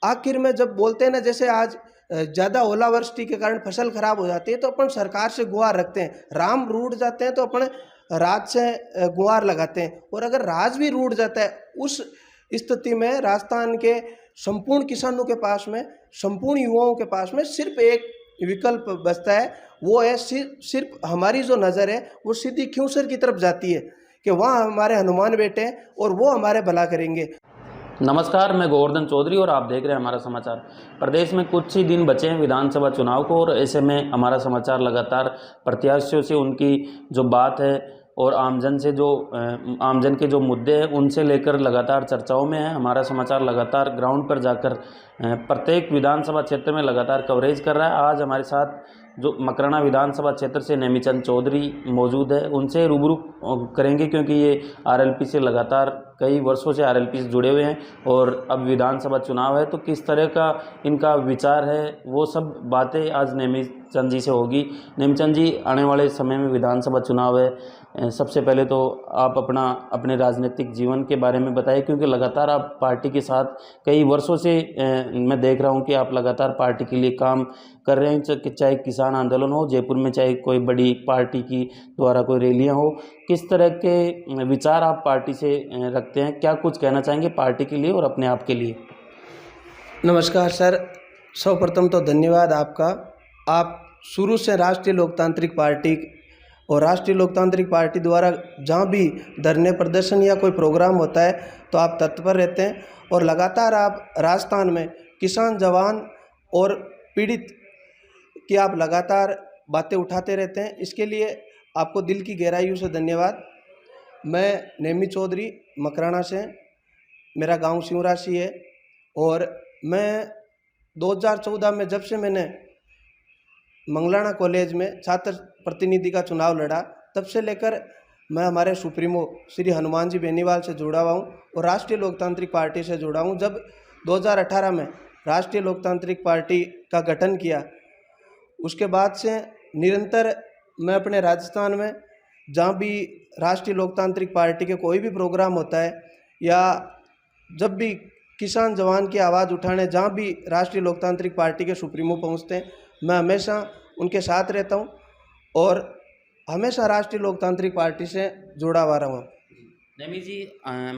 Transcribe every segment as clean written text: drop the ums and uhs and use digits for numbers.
आखिर में जब बोलते हैं ना, जैसे आज ज़्यादा ओलावृष्टि के कारण फसल खराब हो जाती है तो अपन सरकार से गुहार रखते हैं, राम रूठ जाते हैं तो अपन राज से गुहार लगाते हैं। और अगर राज भी रूठ जाता है, उस स्थिति में राजस्थान के संपूर्ण किसानों के पास में, संपूर्ण युवाओं के पास में सिर्फ एक विकल्प बचता है, वो है सिर्फ हमारी जो नज़र है वो सीधी क्यूसर की तरफ जाती है कि वहाँ हमारे हनुमान बैठे हैं और वो हमारे भला करेंगे। नमस्कार, मैं गोवर्धन चौधरी और आप देख रहे हैं हमारा समाचार। प्रदेश में कुछ ही दिन बचे हैं विधानसभा चुनाव को और ऐसे में हमारा समाचार लगातार प्रत्याशियों से उनकी जो बात है और आमजन से जो आमजन के जो मुद्दे हैं उनसे लेकर लगातार चर्चाओं में है। हमारा समाचार लगातार ग्राउंड पर जाकर प्रत्येक विधानसभा क्षेत्र में लगातार कवरेज कर रहा है। आज हमारे साथ जो मकराना विधानसभा क्षेत्र से नेमीचंद चौधरी मौजूद है, उनसे रूबरू करेंगे क्योंकि ये आरएलपी से लगातार कई वर्षों से आरएलपी से जुड़े हुए हैं और अब विधानसभा चुनाव है तो किस तरह का इनका विचार है वो सब बातें आज नेमीचंद जी से होगी। नेमीचंद जी, आने वाले समय में विधानसभा चुनाव है, सबसे पहले तो आप अपने राजनीतिक जीवन के बारे में बताइए क्योंकि लगातार आप पार्टी के साथ कई वर्षों से मैं देख रहा हूं कि आप लगातार पार्टी के लिए काम कर रहे हैं, चाहे किसान आंदोलन हो जयपुर में, चाहे कोई बड़ी पार्टी की द्वारा कोई रैलियां हो। किस तरह के विचार आप पार्टी से रखते हैं, क्या कुछ कहना चाहेंगे पार्टी के लिए और अपने आप के लिए? नमस्कार सर, सर्वप्रथम तो धन्यवाद आपका। आप शुरू से राष्ट्रीय लोकतांत्रिक पार्टी और राष्ट्रीय लोकतांत्रिक पार्टी द्वारा जहाँ भी धरने प्रदर्शन या कोई प्रोग्राम होता है तो आप तत्पर रहते हैं और लगातार आप राजस्थान में किसान, जवान और पीड़ित की आप लगातार बातें उठाते रहते हैं। इसके लिए आपको दिल की गहराइयों से धन्यवाद। मैं नेमी चौधरी मकराना से, मेरा गांव शिवराशि है और मैं 2014 में जब से मैंने मंगलाना कॉलेज में छात्र प्रतिनिधि का चुनाव लड़ा, तब से लेकर मैं हमारे सुप्रीमो श्री हनुमान जी बेनीवाल से जुड़ा हुआ हूँ और राष्ट्रीय लोकतांत्रिक पार्टी से जुड़ा हूँ। जब 2018 में राष्ट्रीय लोकतांत्रिक पार्टी का गठन किया, उसके बाद से निरंतर मैं अपने राजस्थान में जहाँ भी राष्ट्रीय लोकतांत्रिक पार्टी के कोई भी प्रोग्राम होता है या जब भी किसान जवान की आवाज़ उठाने जहाँ भी राष्ट्रीय लोकतांत्रिक पार्टी के सुप्रीमो पहुँचते हैं, मैं हमेशा उनके साथ रहता हूँ और हमेशा राष्ट्रीय लोकतांत्रिक पार्टी से जुड़ा हुआ रहा हूँ। नेमी जी,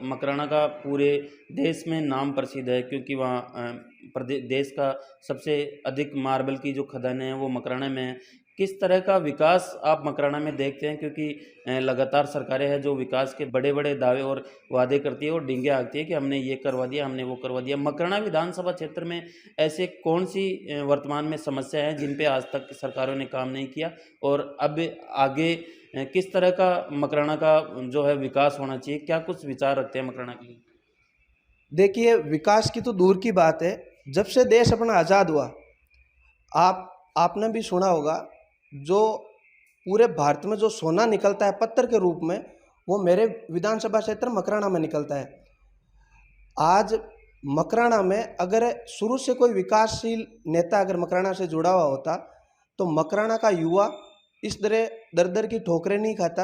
मकराना का पूरे देश में नाम प्रसिद्ध है क्योंकि वहाँ देश का सबसे अधिक मार्बल की जो खदानें हैं वो मकराना में है। किस तरह का विकास आप मकराना में देखते हैं क्योंकि लगातार सरकारें हैं जो विकास के बड़े बड़े दावे और वादे करती है और डींगे हाँकती है कि हमने ये करवा दिया, हमने वो करवा दिया। मकराना विधानसभा क्षेत्र में ऐसे कौन सी वर्तमान में समस्या है जिन पे आज तक सरकारों ने काम नहीं किया और अब आगे किस तरह का मकराना का जो है विकास होना चाहिए, क्या कुछ विचार रखते हैं मकराना के लिए? देखिए, विकास की तो दूर की बात है, जब से देश अपना आज़ाद हुआ, आपने भी सुना होगा, जो पूरे भारत में जो सोना निकलता है पत्थर के रूप में, वो मेरे विधानसभा क्षेत्र मकराना में निकलता है। आज मकराना में अगर शुरू से कोई विकासशील नेता अगर मकराना से जुड़ा हुआ होता तो मकराना का युवा इस तरह दर दर की ठोकरें नहीं खाता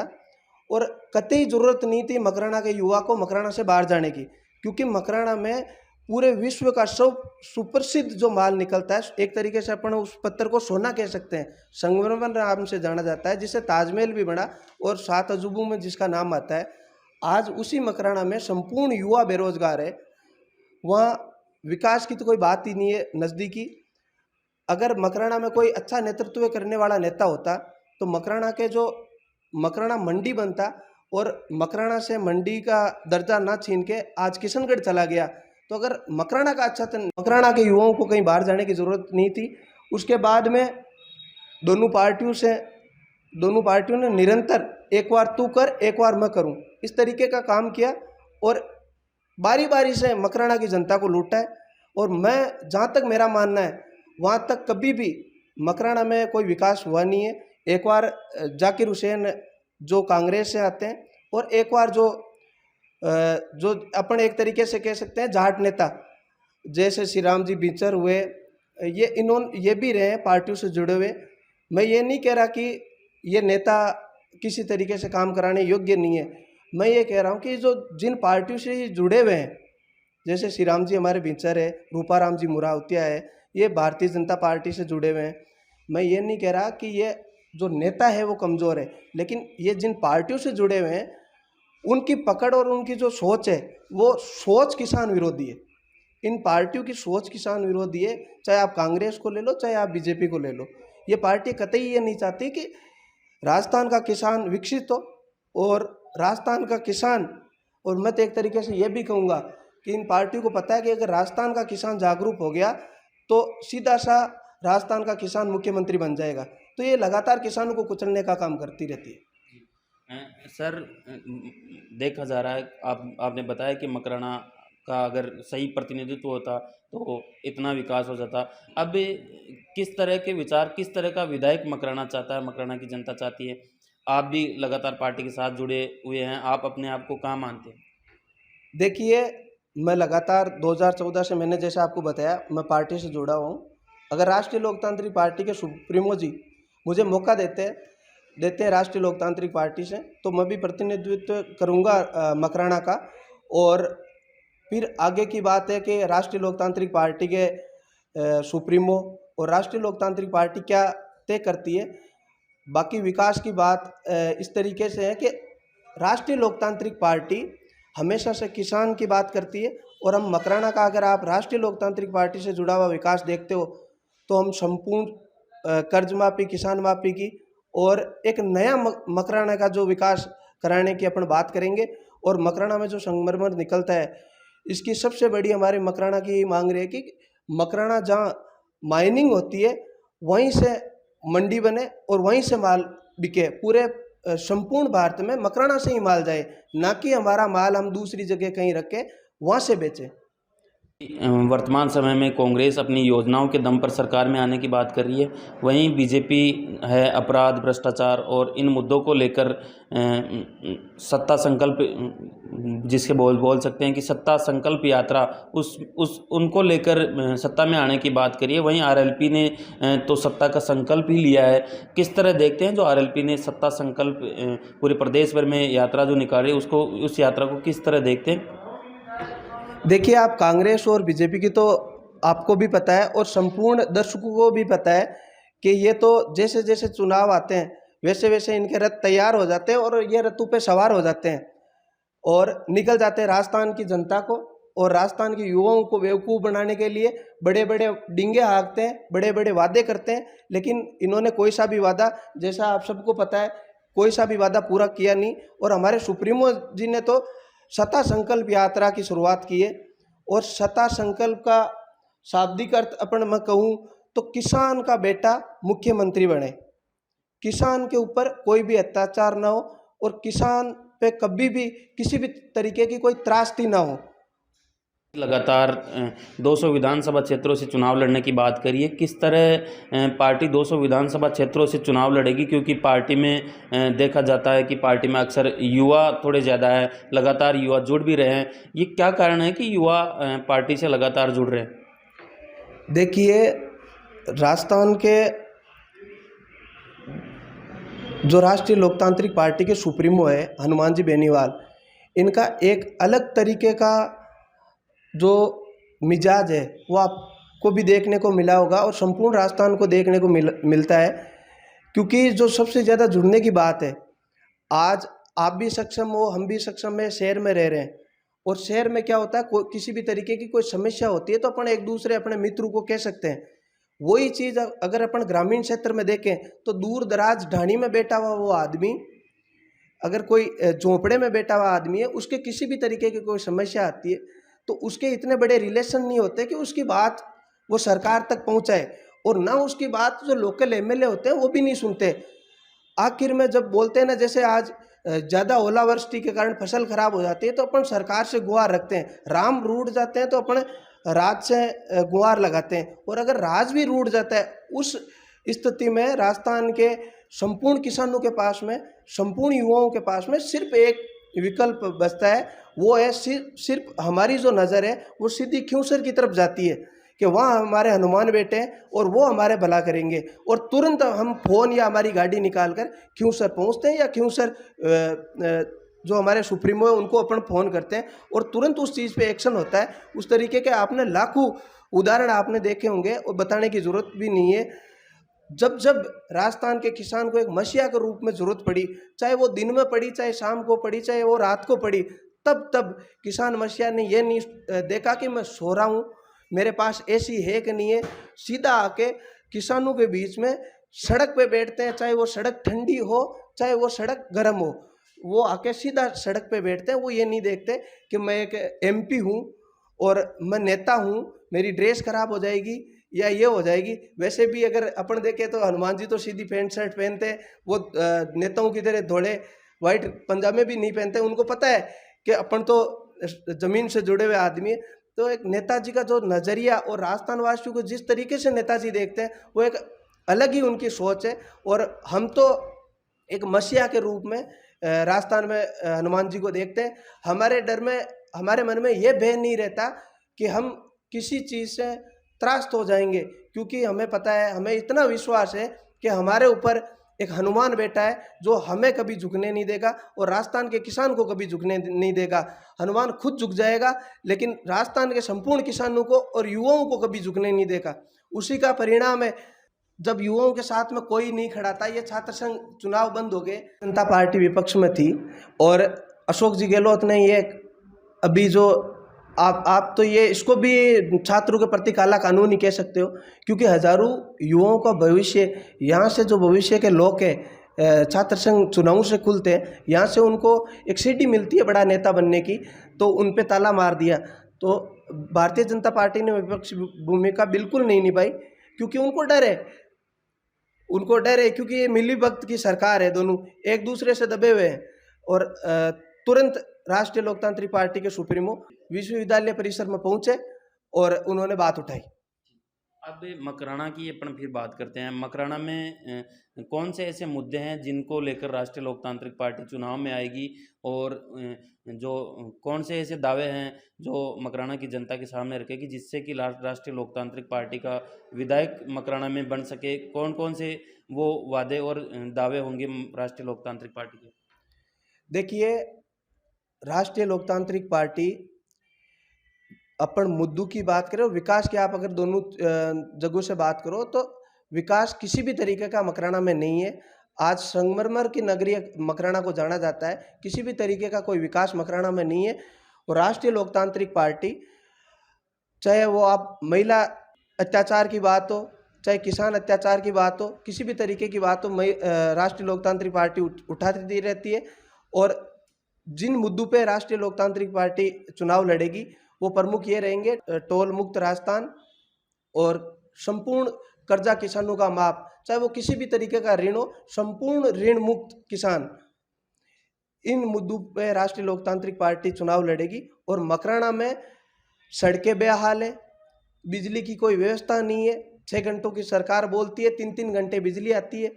और कतई ज़रूरत नहीं थी मकराना के युवा को मकराना से बाहर जाने की, क्योंकि मकराना में पूरे विश्व का सब सुप्रसिद्ध जो माल निकलता है, एक तरीके से अपन उस पत्थर को सोना कह सकते हैं, संगमरमर नाम से जाना जाता है, जिससे ताजमहल भी बना और 7 अजूबों में जिसका नाम आता है। आज उसी मकराना में संपूर्ण युवा बेरोजगार है, वहाँ विकास की तो कोई बात ही नहीं है नज़दीकी। अगर मकराना में कोई अच्छा नेतृत्व करने वाला नेता होता तो मकराना के जो मकराना मंडी बनता और मकराना से मंडी का दर्जा ना छीन के आज किशनगढ़ चला गया, तो अगर मकराना का अच्छा था, मकराना के युवाओं को कहीं बाहर जाने की ज़रूरत नहीं थी। उसके बाद में दोनों पार्टियों ने निरंतर एक बार तू कर एक बार मैं करूं, इस तरीके का काम किया और बारी बारी से मकराना की जनता को लूटा है। और मैं जहाँ तक मेरा मानना है वहाँ तक कभी भी मकराना में कोई विकास हुआ नहीं है। एक बार जाकिर हुसैन जो कांग्रेस से आते हैं और एक बार जो अपन एक तरीके से कह सकते हैं जाट नेता जैसे श्री राम जी बिचर हुए, ये भी रहे पार्टियों से जुड़े हुए। मैं ये नहीं कह रहा कि ये नेता किसी तरीके से काम कराने योग्य नहीं है, मैं ये कह रहा हूँ कि जो जिन पार्टियों से जुड़े हुए हैं, जैसे श्री राम जी हमारे भिंचर है, रूपाराम जी मुरावतिया है, ये भारतीय जनता पार्टी से जुड़े हुए हैं। मैं ये नहीं कह रहा कि ये जो नेता है वो कमज़ोर है, लेकिन ये जिन पार्टियों से जुड़े हुए हैं उनकी पकड़ और उनकी जो सोच है वो सोच किसान विरोधी है। इन पार्टियों की सोच किसान विरोधी है, चाहे आप कांग्रेस को ले लो, चाहे आप बीजेपी को ले लो। ये पार्टी कतई ये नहीं चाहती कि राजस्थान का किसान विकसित हो, और राजस्थान का किसान, और मैं तो एक तरीके से ये भी कहूँगा कि इन पार्टियों को पता है कि अगर राजस्थान का किसान जागरूक हो गया तो सीधा सा राजस्थान का किसान मुख्यमंत्री बन जाएगा। तो ये लगातार किसानों को कुचलने का काम करती रहती है। सर, देखा जा रहा है, आपने बताया कि मकराना का अगर सही प्रतिनिधित्व होता तो इतना विकास हो जाता। अब किस तरह के विचार, किस तरह का विधायक मकराना चाहता है, मकराना की जनता चाहती है? आप भी लगातार पार्टी के साथ जुड़े हुए हैं, आप अपने आप को कहाँ मानते हैं? देखिए, मैं लगातार 2014 से, मैंने जैसा आपको बताया, मैं पार्टी से जुड़ा हूँ। अगर राष्ट्रीय लोकतांत्रिक पार्टी के सुप्रीमो जी मुझे मौका देते हैं राष्ट्रीय लोकतांत्रिक पार्टी से, तो मैं भी प्रतिनिधित्व करूँगा मकराना का। और फिर आगे की बात है कि राष्ट्रीय लोकतांत्रिक पार्टी के सुप्रीमो और राष्ट्रीय लोकतांत्रिक पार्टी क्या तय करती है। बाकी विकास की बात इस तरीके से है कि राष्ट्रीय लोकतांत्रिक पार्टी हमेशा से किसान की बात करती है, और हम मकराना का, अगर आप राष्ट्रीय लोकतांत्रिक पार्टी से जुड़ा हुआ विकास देखते हो तो हम संपूर्ण कर्ज माफ़ी, किसान माफ़ी की, और एक नया मकराना का जो विकास कराने की अपन बात करेंगे। और मकराना में जो संगमरमर निकलता है, इसकी सबसे बड़ी हमारे मकराना की मांग रही है कि मकराना जहाँ माइनिंग होती है वहीं से मंडी बने और वहीं से माल बिके। पूरे संपूर्ण भारत में मकराना से ही माल जाए, ना कि हमारा माल हम दूसरी जगह कहीं रख के वहाँ से बेचें। वर्तमान समय में कांग्रेस अपनी योजनाओं के दम पर सरकार में आने की बात कर रही है, वहीं बीजेपी है अपराध, भ्रष्टाचार और इन मुद्दों को लेकर सत्ता संकल्प, जिसके बोल सकते हैं कि सत्ता संकल्प यात्रा, उस उनको लेकर सत्ता में आने की बात करी है। वहीं आरएलपी ने तो सत्ता का संकल्प ही लिया है। किस तरह देखते हैं जो आरएलपी ने सत्ता संकल्प पूरे प्रदेश भर में यात्रा जो निकाली, उसको, उस यात्रा को किस तरह देखते हैं? देखिए, आप कांग्रेस और बीजेपी की तो आपको भी पता है और संपूर्ण दर्शकों को भी पता है कि ये तो जैसे जैसे चुनाव आते हैं वैसे वैसे इनके रथ तैयार हो जाते हैं और ये रथों पे सवार हो जाते हैं और निकल जाते हैं राजस्थान की जनता को और राजस्थान के युवाओं को बेवकूफ़ बनाने के लिए। बड़े बड़े डिंगे हाँकते हैं, बड़े बड़े वादे करते हैं, लेकिन इन्होंने कोई सा भी वादा, जैसा आप सबको पता है, कोई सा भी वादा पूरा किया नहीं। और हमारे सुप्रीमो जी ने तो सत्ता संकल्प यात्रा की शुरुआत की है, और सत्ता संकल्प का शाब्दिक अर्थ अपन मैं कहूँ तो किसान का बेटा मुख्यमंत्री बने, किसान के ऊपर कोई भी अत्याचार ना हो और किसान पे कभी भी किसी भी तरीके की कोई त्रासदी ना हो। लगातार 200 विधानसभा क्षेत्रों से चुनाव लड़ने की बात करिए, किस तरह पार्टी 200 विधानसभा क्षेत्रों से चुनाव लड़ेगी? क्योंकि पार्टी में देखा जाता है कि पार्टी में अक्सर युवा थोड़े ज़्यादा है, लगातार युवा जुड़ भी रहे हैं। ये क्या कारण है कि युवा पार्टी से लगातार जुड़ रहे हैं? देखिए, राजस्थान के जो राष्ट्रीय लोकतांत्रिक पार्टी के सुप्रीमो है हनुमान जी बेनीवाल, इनका एक अलग तरीके का जो मिजाज है वो आपको भी देखने को मिला होगा और संपूर्ण राजस्थान को देखने को मिलता है। क्योंकि जो सबसे ज़्यादा जुड़ने की बात है, आज आप भी सक्षम हो, हम भी सक्षम है, शहर में रह रहे हैं, और शहर में क्या होता है, किसी भी तरीके की कोई समस्या होती है तो अपन एक दूसरे अपने मित्रों को कह सकते हैं। वही चीज़ अगर अपन ग्रामीण क्षेत्र में देखें तो दूर दराज ढाणी में बैठा हुआ वो आदमी, अगर कोई झोंपड़े में बैठा हुआ आदमी है, उसके किसी भी तरीके की कोई समस्या आती है तो उसके इतने बड़े रिलेशन नहीं होते कि उसकी बात वो सरकार तक पहुंचाए, और ना उसकी बात जो लोकल एमएलए होते हैं वो भी नहीं सुनते। आखिर में जब बोलते हैं ना, जैसे आज ज़्यादा ओलावृष्टि के कारण फसल खराब हो जाती है तो अपन सरकार से गुहार रखते हैं, राम रूठ जाते हैं तो अपन राज से गुहार लगाते हैं, और अगर राज भी रूठ जाता है उस स्थिति में राजस्थान के संपूर्ण किसानों के पास में, संपूर्ण युवाओं के पास में सिर्फ एक विकल्प बचता है, वो है सिर्फ हमारी जो नज़र है वो सीधी क्यूसर की तरफ जाती है कि वहाँ हमारे हनुमान बैठे हैं और वो हमारे भला करेंगे, और तुरंत हम फ़ोन या हमारी गाड़ी निकाल कर क्यूसर पहुँचते हैं या क्यूसर जो हमारे सुप्रीमो है उनको अपन फ़ोन करते हैं और तुरंत उस चीज़ पे एक्शन होता है। उस तरीके के आपने लाखों उदाहरण आपने देखे होंगे और बताने की ज़रूरत भी नहीं है। जब जब राजस्थान के किसान को एक मसीहा के रूप में ज़रूरत पड़ी, चाहे वो दिन में पड़ी, चाहे शाम को पड़ी, चाहे वो रात को पड़ी, तब तब किसान मसीहा ने ये नहीं देखा कि मैं सो रहा हूँ, मेरे पास एसी है कि नहीं है। सीधा आके किसानों के बीच में सड़क पे बैठते हैं, चाहे वो सड़क ठंडी हो, चाहे वो सड़क गर्म हो, वो आके सीधा सड़क पे बैठते हैं। वो ये नहीं देखते कि मैं एक एमपी हूँ और मैं नेता हूँ, मेरी ड्रेस खराब हो जाएगी या ये हो जाएगी। वैसे भी अगर अपन देखें तो हनुमान जी तो सीधी पैंट शर्ट पहनते हैं, वो नेताओं की तरह धोले वाइट पंजाबी भी नहीं पहनते। उनको पता है कि अपन तो ज़मीन से जुड़े हुए आदमी हैं। तो एक नेताजी का जो नज़रिया और राजस्थान वासियों को जिस तरीके से नेताजी देखते हैं, वो एक अलग ही उनकी सोच है। और हम तो एक मसीहा के रूप में राजस्थान में हनुमान जी को देखते हैं। हमारे डर में, हमारे मन में ये भय नहीं रहता कि हम किसी चीज़ से त्रस्त हो जाएंगे, क्योंकि हमें पता है, हमें इतना विश्वास है कि हमारे ऊपर एक हनुमान बैठा है जो हमें कभी झुकने नहीं देगा और राजस्थान के किसान को कभी झुकने नहीं देगा। हनुमान खुद झुक जाएगा, लेकिन राजस्थान के संपूर्ण किसानों को और युवाओं को कभी झुकने नहीं देगा। उसी का परिणाम है, जब युवाओं के साथ में कोई नहीं खड़ा था। ये छात्र संघ चुनाव बंद हो गए, जनता पार्टी विपक्ष में थी और अशोक जी गहलोत ने ये अभी जो आप तो ये इसको भी छात्रों के प्रति काला कानून ही कह सकते हो, क्योंकि हजारों युवाओं का भविष्य, यहाँ से जो भविष्य के लोग हैं, छात्र संघ चुनावों से खुलते हैं, यहाँ से उनको एक सीढ़ी मिलती है बड़ा नेता बनने की, तो उन पे ताला मार दिया। तो भारतीय जनता पार्टी ने विपक्ष भूमिका बिल्कुल नहीं निभाई, क्योंकि उनको डर है, क्योंकि ये मिली भगत की सरकार है, दोनों एक दूसरे से दबे हुए हैं। और तुरंत राष्ट्रीय लोकतांत्रिक पार्टी के सुप्रीमो विश्वविद्यालय परिसर में पहुंचे और उन्होंने बात उठाई। अब मकराना की अपन फिर बात करते हैं। मकराना में कौन से ऐसे मुद्दे हैं जिनको लेकर राष्ट्रीय लोकतांत्रिक पार्टी चुनाव में आएगी, और जो कौन से ऐसे दावे हैं जो मकराना की जनता के सामने रखेगी जिससे कि राष्ट्रीय लोकतांत्रिक पार्टी का विधायक मकराना में बन सके? कौन कौन से वो वादे और दावे होंगे राष्ट्रीय लोकतांत्रिक पार्टी के? देखिए, राष्ट्रीय लोकतांत्रिक पार्टी अपन मुद्दों की बात करें और विकास की, आप अगर दोनों जगहों से बात करो तो विकास किसी भी तरीके का मकराना में नहीं है। आज संगमरमर की नगरी मकराना को जाना जाता है, किसी भी तरीके का कोई विकास मकराना में नहीं है। और राष्ट्रीय लोकतांत्रिक पार्टी, चाहे वो आप महिला अत्याचार की बात हो, चाहे किसान अत्याचार की बात हो, किसी भी तरीके की बात हो, राष्ट्रीय लोकतांत्रिक पार्टी उठाती रहती है। और जिन मुद्दों पे राष्ट्रीय लोकतांत्रिक पार्टी चुनाव लड़ेगी वो प्रमुख ये रहेंगे: टोल मुक्त राजस्थान और संपूर्ण कर्जा किसानों का माफ, चाहे वो किसी भी तरीके का ऋण हो, संपूर्ण ऋण मुक्त किसान। इन मुद्दों पे राष्ट्रीय लोकतांत्रिक पार्टी चुनाव लड़ेगी। और मकराना में सड़कें बेहाल है, बिजली की कोई व्यवस्था नहीं है। 6 घंटों की सरकार बोलती है, 3-3 घंटे बिजली आती है।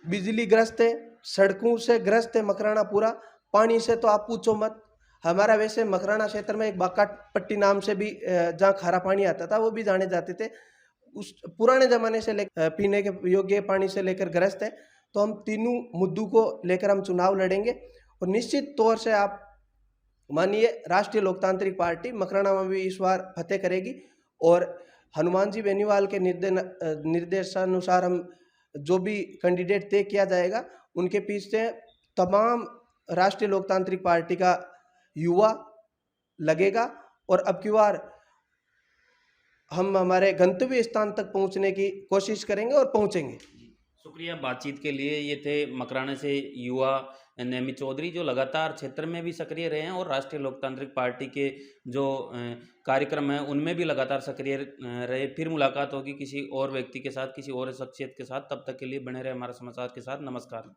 बिजली ग्रस्त है, सड़कों से ग्रस्त है मकराना पूरा। पानी से तो आप पूछो मत। हमारा वैसे मकराना क्षेत्र में एक बाका पट्टी नाम से भी जहाँ खारा पानी आता था, वो भी जाने जाते थे। उस पुराने ज़माने से पीने के योग्य पानी से लेकर ग्रस्त है। तो हम तीनों मुद्दों को लेकर हम चुनाव लड़ेंगे और निश्चित तौर से आप मानिए राष्ट्रीय लोकतांत्रिक पार्टी मकराना में भी इस बार फतेह करेगी। और हनुमान जी बेनीवाल के निर्देशानुसार हम जो भी कैंडिडेट तय किया जाएगा, उनके पीछे तमाम राष्ट्रीय लोकतांत्रिक पार्टी का युवा लगेगा और अब की बार हम हमारे गंतव्य स्थान तक पहुंचने की कोशिश करेंगे और पहुंचेंगे। शुक्रिया बातचीत के लिए। ये थे मकराना से युवा नेमी चौधरी, जो लगातार क्षेत्र में भी सक्रिय रहे हैं और राष्ट्रीय लोकतांत्रिक पार्टी के जो कार्यक्रम हैं उनमें भी लगातार सक्रिय रहे। फिर मुलाकात होगी किसी और व्यक्ति के साथ, किसी और शख्सियत के साथ। तब तक के लिए बने रहे हमारे समाचार के साथ। नमस्कार।